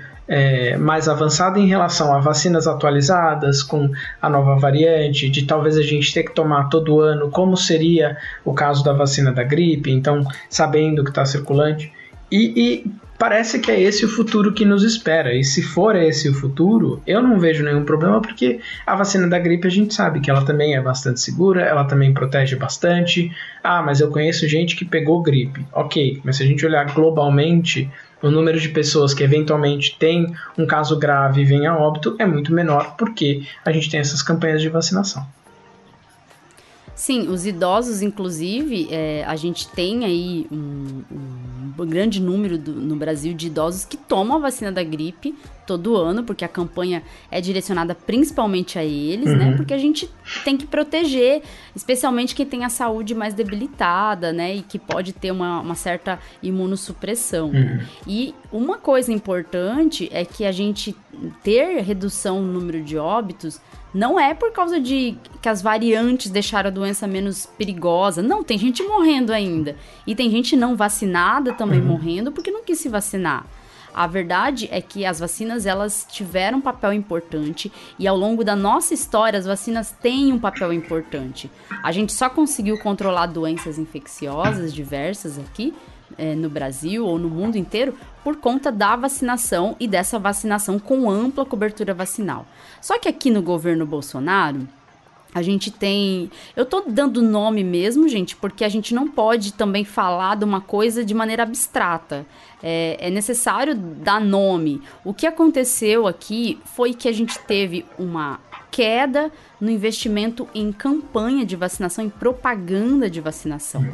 mais avançada em relação a vacinas atualizadas, com a nova variante, de talvez a gente ter que tomar todo ano, como seria o caso da vacina da gripe, então sabendo que está circulante. E parece que é esse o futuro que nos espera. E se for esse o futuro, eu não vejo nenhum problema, porque a vacina da gripe a gente sabe que ela também é bastante segura, ela também protege bastante. Mas eu conheço gente que pegou gripe. Ok, mas se a gente olhar globalmente, o número de pessoas que eventualmente tem um caso grave e vem a óbito é muito menor, porque a gente tem essas campanhas de vacinação. Sim, os idosos, inclusive, a gente tem aí um grande número no Brasil de idosos que tomam a vacina da gripe todo ano, porque a campanha é direcionada principalmente a eles, né? Porque a gente tem que proteger, especialmente quem tem a saúde mais debilitada, né? E que pode ter uma certa imunossupressão. E uma coisa importante é que a gente ter redução no número de óbitos não é por causa de que as variantes deixaram a doença menos perigosa. Não, tem gente morrendo ainda. E tem gente não vacinada também morrendo porque não quis se vacinar. A verdade é que as vacinas, elas tiveram um papel importante e ao longo da nossa história, as vacinas têm um papel importante. A gente só conseguiu controlar doenças infecciosas diversas aqui no Brasil ou no mundo inteiro por conta da vacinação e dessa vacinação com ampla cobertura vacinal. Só que aqui no governo Bolsonaro, a gente tem... Eu tô dando nome mesmo, gente, porque a gente não pode também falar de uma coisa de maneira abstrata. É necessário dar nome. O que aconteceu aqui foi que a gente teve uma queda no investimento em campanha de vacinação, em propaganda de vacinação.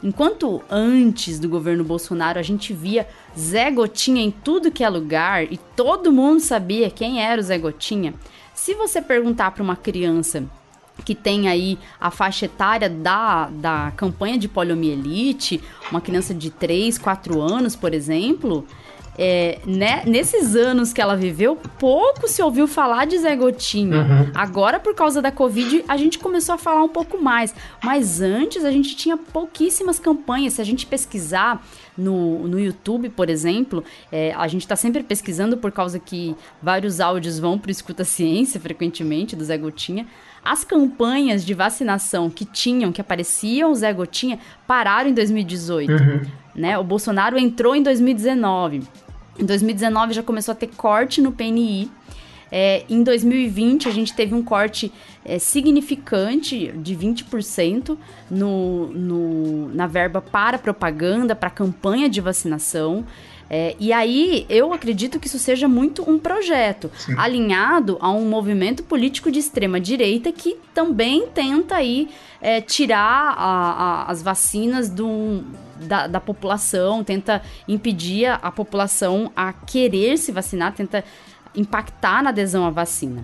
Enquanto antes do governo Bolsonaro a gente via Zé Gotinha em tudo que é lugar e todo mundo sabia quem era o Zé Gotinha, se você perguntar para uma criança que tem aí a faixa etária da campanha de poliomielite, uma criança de 3, 4 anos, por exemplo, né, nesses anos que ela viveu, pouco se ouviu falar de Zé Gotinha. Agora, por causa da Covid, a gente começou a falar um pouco mais. Mas antes, a gente tinha pouquíssimas campanhas. Se a gente pesquisar no YouTube, por exemplo, a gente está sempre pesquisando por causa que vários áudios vão para o Escuta Ciência, frequentemente, do Zé Gotinha. As campanhas de vacinação que apareciam o Zé Gotinha, pararam em 2018. Né? O Bolsonaro entrou em 2019. Em 2019 já começou a ter corte no PNI. Em 2020 a gente teve um corte significante de 20% na verba para propaganda, para campanha de vacinação. E aí, eu acredito que isso seja muito um projeto, sim, alinhado a um movimento político de extrema-direita que também tenta aí, tirar as vacinas da população, tenta impedir a população a querer se vacinar, tenta impactar na adesão à vacina.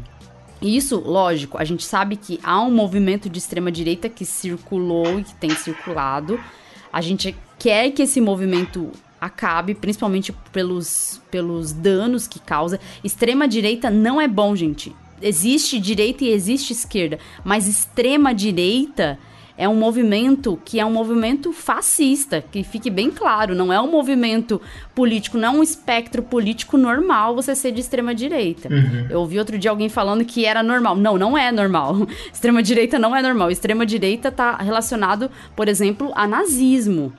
Isso, lógico, a gente sabe que há um movimento de extrema-direita que circulou e que tem circulado. A gente quer que esse movimento acabe, principalmente pelos danos que causa. Extrema-direita não é bom, gente. Existe direita e existe esquerda, mas extrema-direita é um movimento que é um movimento fascista, que fique bem claro, não é um movimento político, não é um espectro político normal você ser de extrema-direita. Eu ouvi outro dia alguém falando que era normal. Não, não é normal. Extrema-direita não é normal. Extrema-direita está relacionado, por exemplo, a nazismo.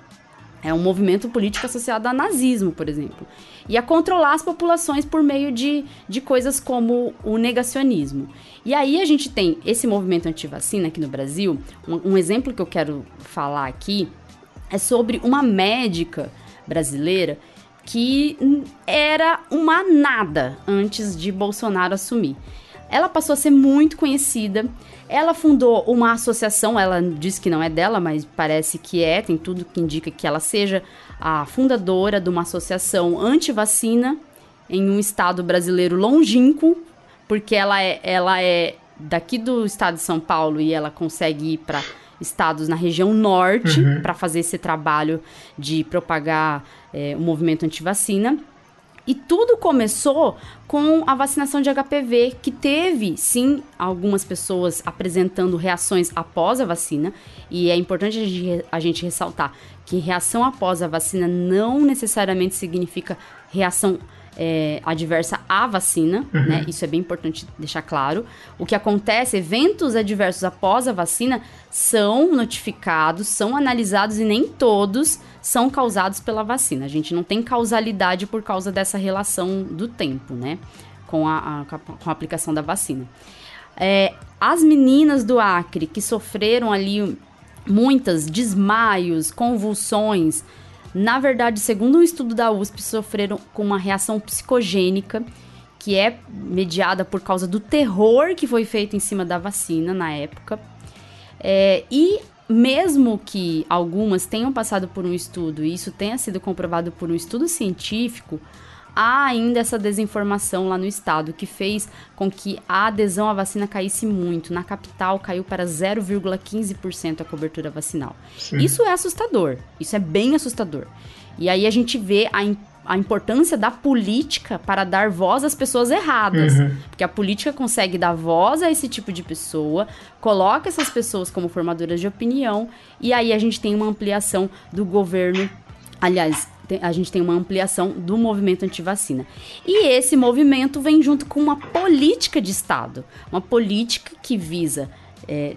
É um movimento político associado a nazismo, por exemplo. E a controlar as populações por meio de coisas como o negacionismo. E aí a gente tem esse movimento anti-vacina aqui no Brasil. Um exemplo que eu quero falar aqui é sobre uma médica brasileira que era uma nada antes de Bolsonaro assumir. Ela passou a ser muito conhecida. Ela fundou uma associação, ela diz que não é dela, mas parece que tem tudo que indica que ela seja a fundadora de uma associação anti-vacina em um estado brasileiro longínquo, porque ela é daqui do estado de São Paulo e ela consegue ir para estados na região norte para fazer esse trabalho de propagar o movimento anti-vacina. E tudo começou com a vacinação de HPV, que teve, sim, algumas pessoas apresentando reações após a vacina. E é importante a gente ressaltar que reação após a vacina não necessariamente significa reação adversa à vacina, né? Isso é bem importante deixar claro. O que acontece, eventos adversos após a vacina são notificados, são analisados e nem todos são causados pela vacina. A gente não tem causalidade por causa dessa relação do tempo, né? Com a aplicação da vacina. As meninas do Acre que sofreram ali muitas desmaios, convulsões, na verdade, segundo um estudo da USP, sofreram com uma reação psicogênica, que é mediada por causa do terror que foi feito em cima da vacina na época. E mesmo que algumas tenham passado por um estudo, e isso tenha sido comprovado por um estudo científico, há ainda essa desinformação lá no estado, que fez com que a adesão à vacina caísse muito. Na capital, caiu para 0,15% a cobertura vacinal. Sim. Isso é assustador, isso é bem assustador. E aí a gente vê a importância da política para dar voz às pessoas erradas. Porque a política consegue dar voz a esse tipo de pessoa, coloca essas pessoas como formadoras de opinião, e aí a gente tem uma ampliação do governo, aliás, a gente tem uma ampliação do movimento antivacina. E esse movimento vem junto com uma política de Estado, uma política que visa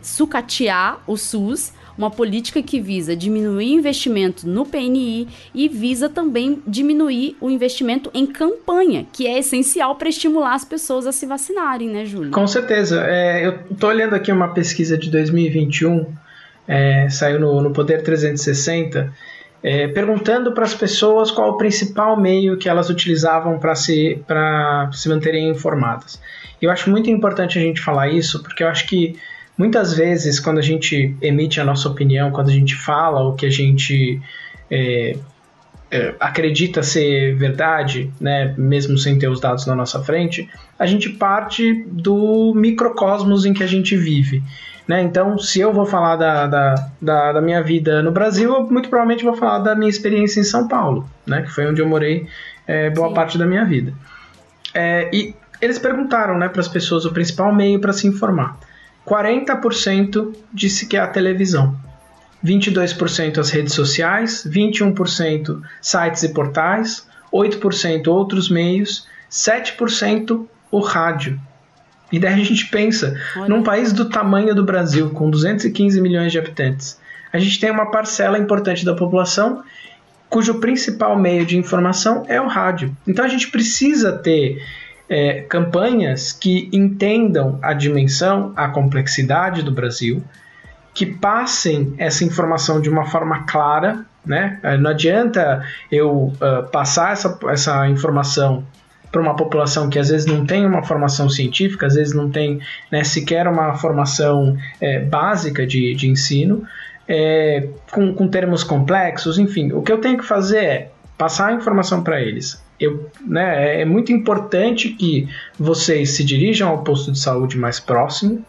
sucatear o SUS, uma política que visa diminuir o investimento no PNI e visa também diminuir o investimento em campanha, que é essencial para estimular as pessoas a se vacinarem, né, Júlio? Com certeza. Eu estou olhando aqui uma pesquisa de 2021, saiu no Poder 360, perguntando para as pessoas qual o principal meio que elas utilizavam para se manterem informadas. Eu acho muito importante a gente falar isso, porque eu acho que muitas vezes, quando a gente emite a nossa opinião, quando a gente fala o que a gente acredita ser verdade, né, mesmo sem ter os dados na nossa frente, a gente parte do microcosmos em que a gente vive. Né? Então, se eu vou falar da minha vida no Brasil, eu muito provavelmente vou falar da minha experiência em São Paulo, né, que foi onde eu morei boa parte da minha vida. E eles perguntaram, né, para as pessoas o principal meio para se informar. 40% disse que é a televisão, 22% as redes sociais, 21% sites e portais, 8% outros meios, 7% o rádio. E daí a gente pensa, num país do tamanho do Brasil, com 215 milhões de habitantes, a gente tem uma parcela importante da população cujo principal meio de informação é o rádio. Então a gente precisa ter campanhas que entendam a dimensão, a complexidade do Brasil, que passem essa informação de uma forma clara, né? Não adianta eu passar essa informação para uma população que às vezes não tem uma formação científica, às vezes não tem, né, sequer uma formação básica de ensino, com termos complexos, enfim. O que eu tenho que fazer é passar a informação para eles. É muito importante que vocês se dirijam ao posto de saúde mais próximo,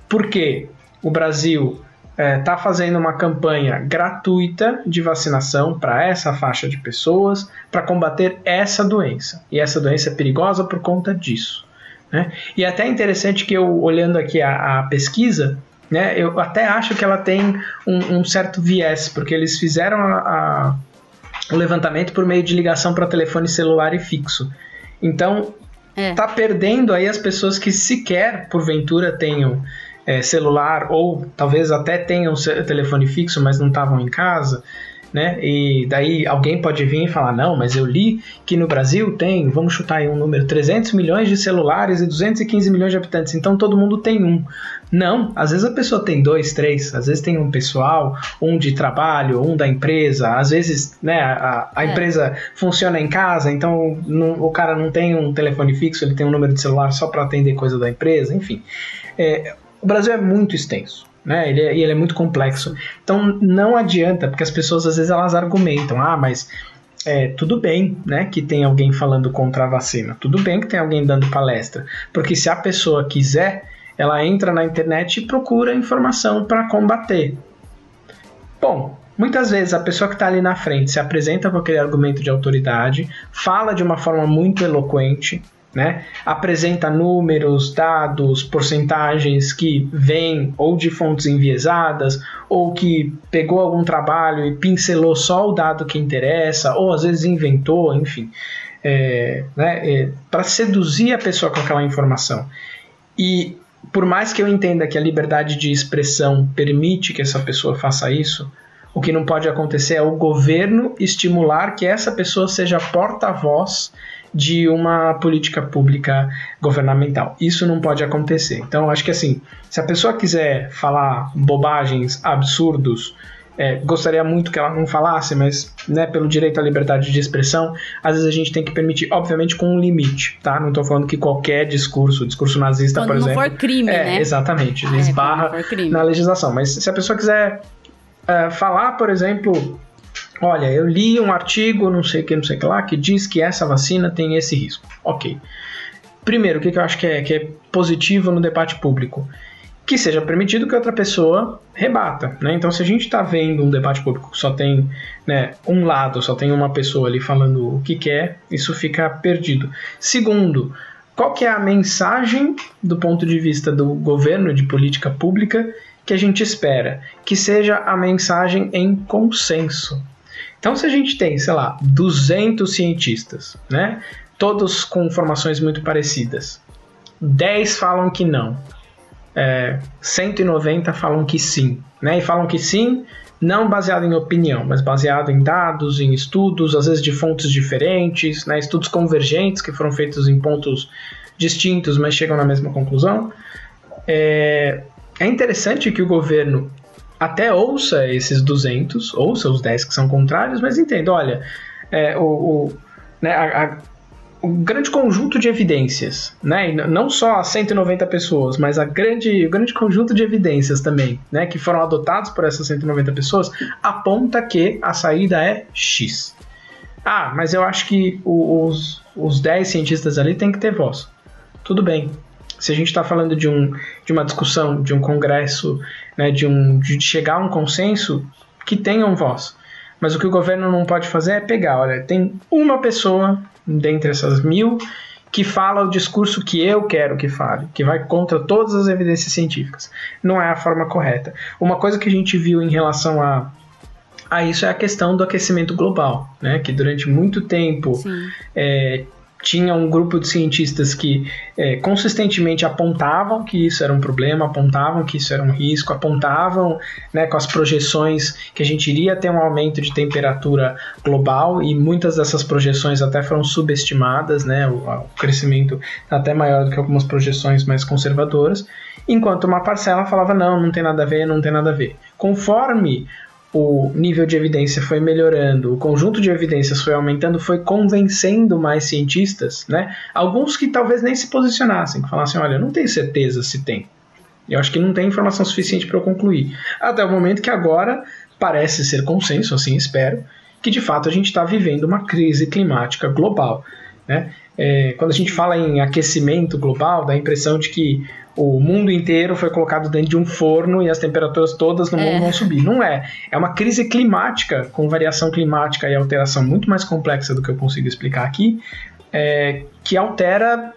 porque o Brasil está fazendo uma campanha gratuita de vacinação para essa faixa de pessoas, para combater essa doença. E essa doença é perigosa por conta disso. Né? E é até interessante que eu, olhando aqui a pesquisa, né, eu até acho que ela tem um certo viés, porque eles fizeram o levantamento por meio de ligação para telefone celular e fixo. Então, tá perdendo aí as pessoas que sequer, porventura, tenham celular, ou talvez até tenham telefone fixo, mas não estavam em casa, né? E daí alguém pode vir e falar, não, mas eu li que no Brasil tem, vamos chutar aí um número, 300 milhões de celulares e 215 milhões de habitantes, então todo mundo tem um. Não, às vezes a pessoa tem 2, 3, às vezes tem um pessoal, um de trabalho, um da empresa, às vezes, né, a empresa funciona em casa, então o cara não tem um telefone fixo, ele tem um número de celular só para atender coisa da empresa, enfim. O Brasil é muito extenso, né? Ele é muito complexo. Então não adianta, porque as pessoas às vezes elas argumentam, mas tudo bem, né, que tem alguém falando contra a vacina, tudo bem que tem alguém dando palestra, porque se a pessoa quiser, ela entra na internet e procura informação para combater. Bom, muitas vezes a pessoa que está ali na frente se apresenta com aquele argumento de autoridade, fala de uma forma muito eloquente, né? Apresenta números, dados, porcentagens que vêm ou de fontes enviesadas, ou que pegou algum trabalho e pincelou só o dado que interessa, ou às vezes inventou, enfim, para seduzir a pessoa com aquela informação. E por mais que eu entenda que a liberdade de expressão permite que essa pessoa faça isso, o que não pode acontecer é o governo estimular que essa pessoa seja porta-voz de uma política pública governamental. Isso não pode acontecer. Então, acho que assim, se a pessoa quiser falar bobagens, absurdos, gostaria muito que ela não falasse, mas, né, pelo direito à liberdade de expressão, às vezes a gente tem que permitir, obviamente com um limite, tá? Não estou falando que qualquer discurso nazista, quando por exemplo... Quando não for crime, né? Exatamente, esbarra na legislação. Mas se a pessoa quiser falar, por exemplo, olha, eu li um artigo, não sei o que lá, que diz que essa vacina tem esse risco. Ok. Primeiro, o que eu acho que é positivo no debate público? Que seja permitido que outra pessoa rebata, né? Então, se a gente está vendo um debate público que só tem, né, um lado, só tem uma pessoa ali falando o que quer, isso fica perdido. Segundo, qual que é a mensagem do ponto de vista do governo, de política pública, que a gente espera? Que seja a mensagem em consenso. Então, se a gente tem, sei lá, 200 cientistas, né, todos com informações muito parecidas, 10 falam que não, 190 falam que sim, né? E falam que sim, não baseado em opinião, mas baseado em dados, em estudos, às vezes de fontes diferentes, né? Estudos convergentes que foram feitos em pontos distintos, mas chegam na mesma conclusão. É interessante que o governo até ouça esses 200, ouça os 10 que são contrários, mas entenda, olha, o grande conjunto de evidências, né? E não só as 190 pessoas, mas o grande conjunto de evidências também, né, que foram adotados por essas 190 pessoas, aponta que a saída é X. Ah, mas eu acho que os 10 cientistas ali têm que ter voz. Tudo bem. Se a gente está falando de uma discussão, de um congresso, né, de chegar a um consenso, que tenham voz. Mas o que o governo não pode fazer é pegar, olha, tem uma pessoa dentre essas 1000 que fala o discurso que eu quero que fale, que vai contra todas as evidências científicas. Não é a forma correta. Uma coisa que a gente viu em relação a isso é a questão do aquecimento global, né? Que durante muito tempo tinha um grupo de cientistas que consistentemente apontavam que isso era um problema, apontavam que isso era um risco, apontavam, né, com as projeções que a gente iria ter um aumento de temperatura global, e muitas dessas projeções até foram subestimadas, né, o crescimento até maior do que algumas projeções mais conservadoras, enquanto uma parcela falava não tem nada a ver, não tem nada a ver. Conforme o nível de evidência foi melhorando, o conjunto de evidências foi aumentando, foi convencendo mais cientistas, né? Alguns que talvez nem se posicionassem, que falassem, olha, eu não tenho certeza se tem. Eu acho que não tem informação suficiente para eu concluir. Até o momento que agora parece ser consenso, assim espero, que de fato a gente está vivendo uma crise climática global, né? Quando a gente fala em aquecimento global, dá a impressão de que o mundo inteiro foi colocado dentro de um forno e as temperaturas todas no mundo vão subir. Não é. É uma crise climática, com variação climática e alteração muito mais complexa do que eu consigo explicar aqui, que altera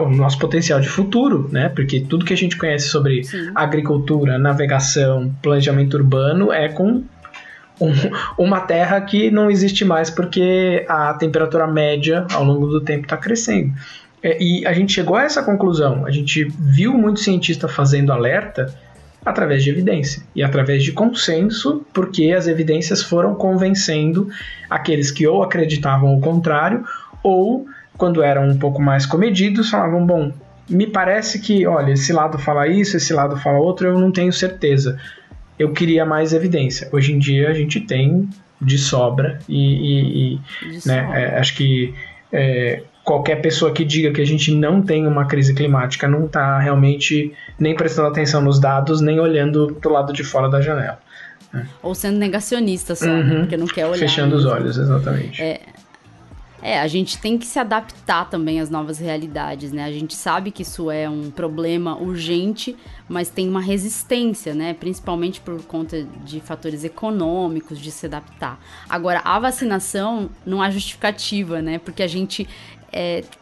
o nosso potencial de futuro, né? Porque tudo que a gente conhece sobre agricultura, navegação, planejamento urbano é com uma terra que não existe mais porque a temperatura média ao longo do tempo está crescendo. E a gente chegou a essa conclusão, a gente viu muito cientista fazendo alerta através de evidência e através de consenso, porque as evidências foram convencendo aqueles que ou acreditavam o contrário, ou, quando eram um pouco mais comedidos, falavam, bom, me parece que, olha, esse lado fala isso, esse lado fala outro, eu não tenho certeza. Eu queria mais evidência. Hoje em dia a gente tem de sobra acho que qualquer pessoa que diga que a gente não tem uma crise climática não está realmente nem prestando atenção nos dados, nem olhando do lado de fora da janela. Ou sendo negacionista só, né? Porque não quer olhar. Fechando os olhos, exatamente. A gente tem que se adaptar também às novas realidades, né? A gente sabe que isso é um problema urgente, mas tem uma resistência, né? Principalmente por conta de fatores econômicos, de se adaptar. Agora, a vacinação não há justificativa, né? Porque a gente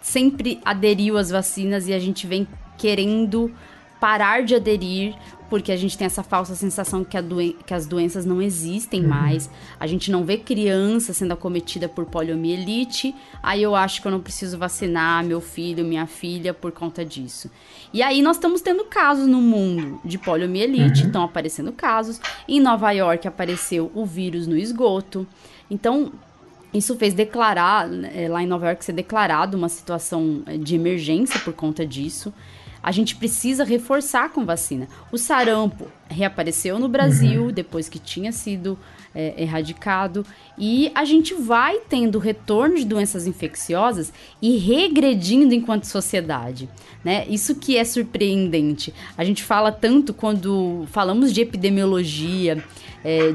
sempre aderiu às vacinas e a gente vem querendo parar de aderir porque a gente tem essa falsa sensação que as doenças não existem mais. A gente não vê criança sendo acometida por poliomielite, aí eu acho que eu não preciso vacinar meu filho, minha filha por conta disso. E aí nós estamos tendo casos no mundo de poliomielite, estão aparecendo casos. Em Nova York apareceu o vírus no esgoto. Então, isso fez declarar, lá em Nova York, ser declarado uma situação de emergência por conta disso. a gente precisa reforçar com vacina. O sarampo reapareceu no Brasil, depois que tinha sido erradicado, e a gente vai tendo retorno de doenças infecciosas e regredindo enquanto sociedade, né? Isso que é surpreendente. A gente fala tanto quando falamos de epidemiologia,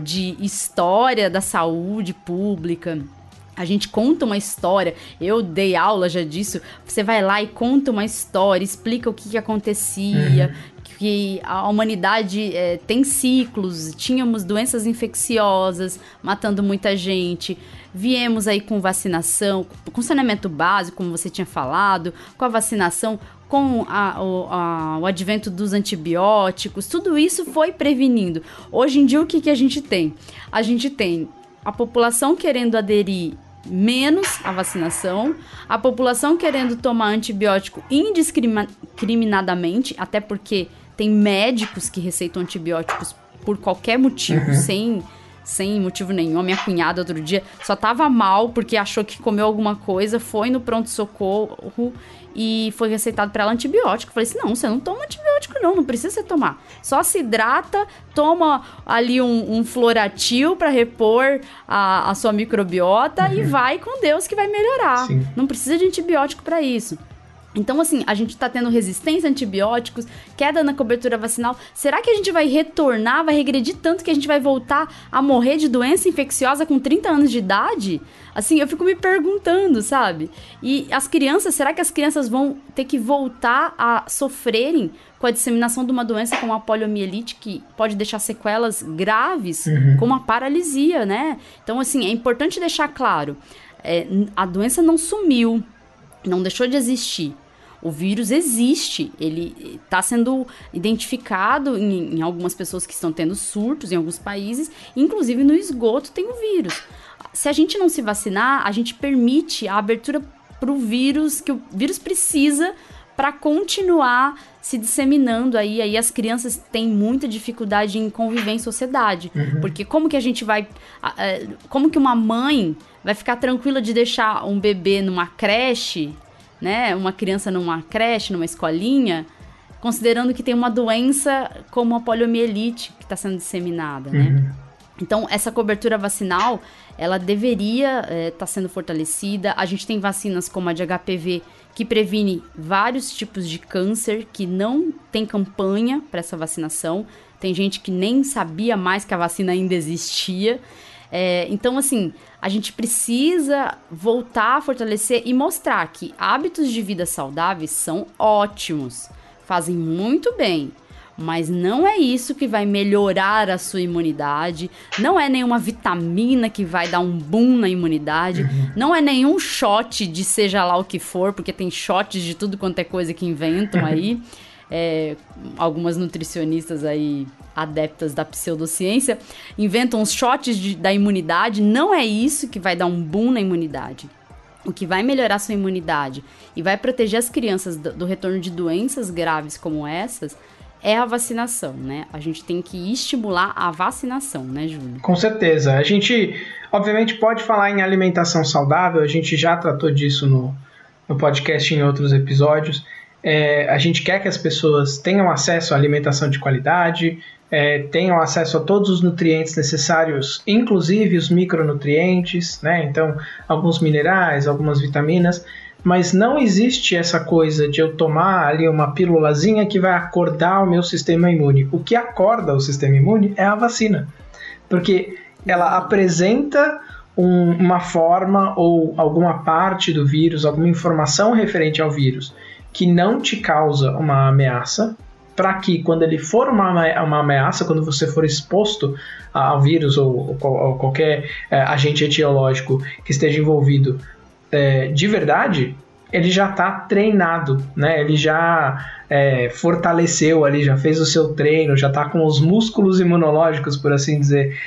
de história da saúde pública. A gente conta uma história, eu dei aula já disso, você vai lá e conta uma história, explica o que acontecia, que a humanidade tem ciclos, tínhamos doenças infecciosas matando muita gente, viemos aí com vacinação, com saneamento básico, como você tinha falado, com a vacinação, com o advento dos antibióticos, tudo isso foi prevenindo. Hoje em dia, o que a gente tem? A gente tem a população querendo aderir menos à vacinação, a população querendo tomar antibiótico indiscriminadamente, até porque tem médicos que receitam antibióticos por qualquer motivo, sem motivo nenhum. A minha cunhada outro dia só tava mal porque achou que comeu alguma coisa, foi no pronto-socorro e foi receitado para ela antibiótico. Eu falei assim, não, você não toma antibiótico não precisa você tomar. Só se hidrata, toma ali um Floratil para repor a sua microbiota e vai com Deus que vai melhorar. Sim. Não precisa de antibiótico para isso. Então, assim, a gente tá tendo resistência a antibióticos, queda na cobertura vacinal. Será que a gente vai retornar, vai regredir tanto que a gente vai voltar a morrer de doença infecciosa com 30 anos de idade? Assim, eu fico me perguntando, sabe? E as crianças, será que as crianças vão ter que voltar a sofrerem com a disseminação de uma doença como a poliomielite, que pode deixar sequelas graves, como a paralisia, né? Então, assim, é importante deixar claro, a doença não sumiu, não deixou de existir. O vírus existe, ele está sendo identificado em algumas pessoas que estão tendo surtos em alguns países, inclusive no esgoto tem o vírus. Se a gente não se vacinar, a gente permite a abertura para o vírus, que o vírus precisa para continuar se disseminando aí as crianças têm muita dificuldade em conviver em sociedade, porque como que a gente vai, como que uma mãe vai ficar tranquila de deixar um bebê numa creche, né, uma criança numa creche, numa escolinha, considerando que tem uma doença como a poliomielite que está sendo disseminada, né? Então, essa cobertura vacinal, ela deveria estar sendo fortalecida. A gente tem vacinas como a de HPV, que previne vários tipos de câncer, que não tem campanha para essa vacinação. Tem gente que nem sabia mais que a vacina ainda existia. Então, assim, a gente precisa voltar a fortalecer e mostrar que hábitos de vida saudáveis são ótimos, fazem muito bem, mas não é isso que vai melhorar a sua imunidade, não é nenhuma vitamina que vai dar um boom na imunidade, não é nenhum shot de seja lá o que for, porque tem shots de tudo quanto é coisa que inventam aí, algumas nutricionistas aí adeptas da pseudociência inventam os shots da imunidade. Não é isso que vai dar um boom na imunidade. O que vai melhorar sua imunidade e vai proteger as crianças do retorno de doenças graves como essas é a vacinação, né? A gente tem que estimular a vacinação, né, Júlio? Com certeza. A gente, obviamente, pode falar em alimentação saudável, a gente já tratou disso no podcast em outros episódios. A gente quer que as pessoas tenham acesso à alimentação de qualidade, tenham acesso a todos os nutrientes necessários, inclusive os micronutrientes, né? Então, alguns minerais, algumas vitaminas, mas não existe essa coisa de eu tomar ali uma pílulazinha que vai acordar o meu sistema imune. O que acorda o sistema imune é a vacina, porque ela apresenta uma forma ou alguma parte do vírus, alguma informação referente ao vírus que não te causa uma ameaça, para que quando ele for uma ameaça, quando você for exposto ao vírus ou qualquer agente etiológico que esteja envolvido de verdade, ele já está treinado, né? Ele já fortaleceu ali, já fez o seu treino, já está com os músculos imunológicos, por assim dizer,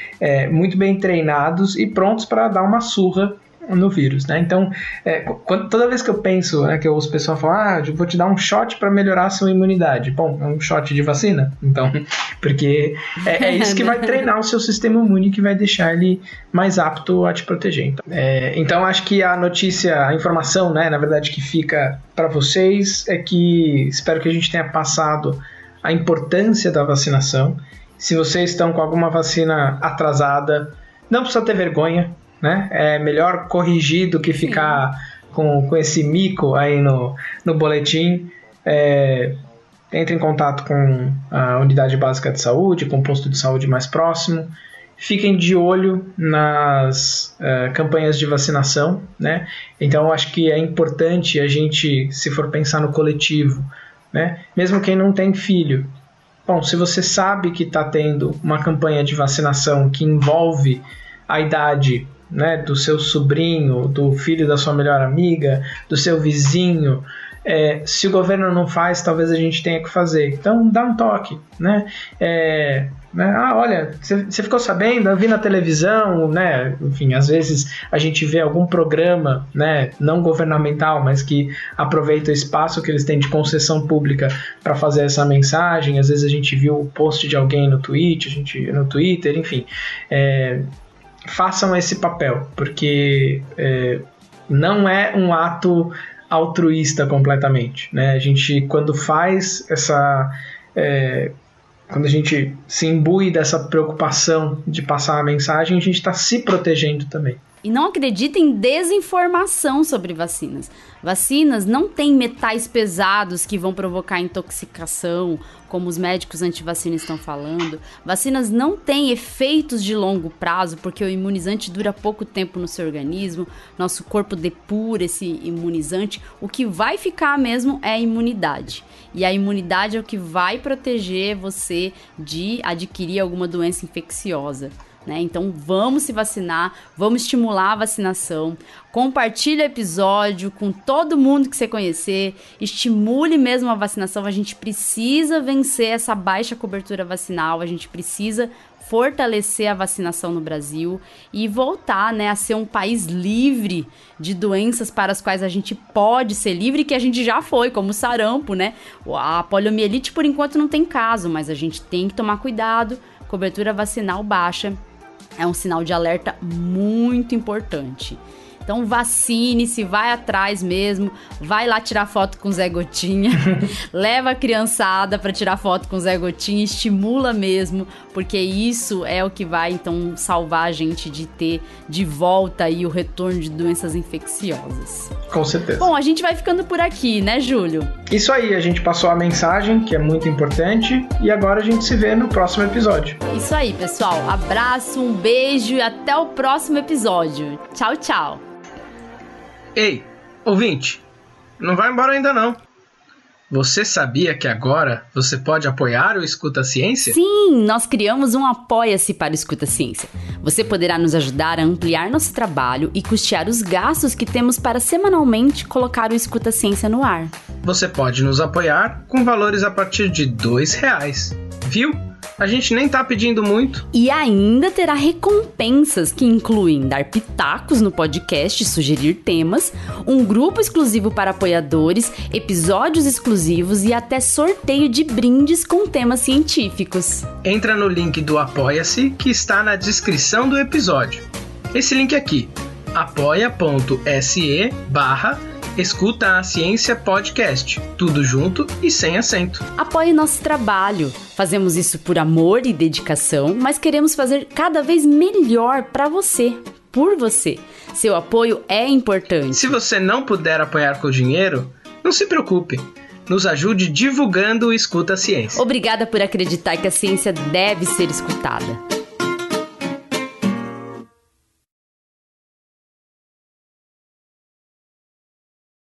muito bem treinados e prontos para dar uma surra no vírus, né? Então, toda vez que eu penso, né, que eu ouço o pessoal falar, eu vou te dar um shot para melhorar a sua imunidade. Bom, é um shot de vacina, então, porque é isso que vai treinar o seu sistema imune, que vai deixar ele mais apto a te proteger. Então acho que a notícia, a informação, né, na verdade, que fica para vocês é que espero que a gente tenha passado a importância da vacinação. Se vocês estão com alguma vacina atrasada, não precisa ter vergonha, né? É melhor corrigir do que ficar com esse mico aí no boletim. Entre em contato com a unidade básica de saúde, com o posto de saúde mais próximo. Fiquem de olho nas campanhas de vacinação, né? Então, acho que é importante a gente, se for pensar no coletivo, né? Mesmo quem não tem filho, bom, se você sabe que está tendo uma campanha de vacinação que envolve a idade, né, do seu sobrinho, do filho da sua melhor amiga, do seu vizinho, se o governo não faz, talvez a gente tenha que fazer. Então, dá um toque, né? Olha, você ficou sabendo? Eu vi na televisão, né? Enfim, às vezes a gente vê algum programa, né, não governamental, mas que aproveita o espaço que eles têm de concessão pública para fazer essa mensagem. Às vezes a gente viu o post de alguém no Twitter, enfim. Façam esse papel, porque não é um ato altruísta completamente, né? A gente, quando faz quando a gente se imbui dessa preocupação de passar a mensagem, a gente está se protegendo também. E não acredita em desinformação sobre vacinas. Vacinas não têm metais pesados que vão provocar intoxicação, como os médicos antivacina estão falando. Vacinas não têm efeitos de longo prazo, porque o imunizante dura pouco tempo no seu organismo. Nosso corpo depura esse imunizante. O que vai ficar mesmo é a imunidade. E a imunidade é o que vai proteger você de adquirir alguma doença infecciosa. Né? Então vamos se vacinar, vamos estimular a vacinação, compartilhe o episódio com todo mundo que você conhecer, estimule mesmo a vacinação. A gente precisa vencer essa baixa cobertura vacinal, a gente precisa fortalecer a vacinação no Brasil e voltar, né, a ser um país livre de doenças para as quais a gente pode ser livre, que a gente já foi, como o sarampo, né? A poliomielite por enquanto não tem caso, mas a gente tem que tomar cuidado. Cobertura vacinal baixa é um sinal de alerta muito importante. Então vacine-se, vai atrás mesmo, vai lá tirar foto com o Zé Gotinha, leva a criançada para tirar foto com o Zé Gotinha, estimula mesmo, porque isso é o que vai então salvar a gente de ter de volta aí o retorno de doenças infecciosas. Com certeza. Bom, a gente vai ficando por aqui, né, Júlio? Isso aí, a gente passou a mensagem, que é muito importante, e agora a gente se vê no próximo episódio. Isso aí, pessoal. Abraço, um beijo e até o próximo episódio. Tchau, tchau. Ei, ouvinte, não vai embora ainda não. Você sabia que agora você pode apoiar o Escuta Ciência? Sim, nós criamos um Apoia-se para o Escuta Ciência. Você poderá nos ajudar a ampliar nosso trabalho e custear os gastos que temos para semanalmente colocar o Escuta Ciência no ar. Você pode nos apoiar com valores a partir de R$2. Viu? A gente nem tá pedindo muito. E ainda terá recompensas que incluem dar pitacos no podcast, sugerir temas, um grupo exclusivo para apoiadores, episódios exclusivos e até sorteio de brindes com temas científicos. Entra no link do Apoia-se que está na descrição do episódio. Esse link aqui, apoia.se/Escuta a Ciência Podcast, tudo junto e sem acento. Apoie nosso trabalho. Fazemos isso por amor e dedicação, mas queremos fazer cada vez melhor para você, por você. Seu apoio é importante. Se você não puder apoiar com dinheiro, não se preocupe. Nos ajude divulgando o Escuta a Ciência. Obrigada por acreditar que a ciência deve ser escutada.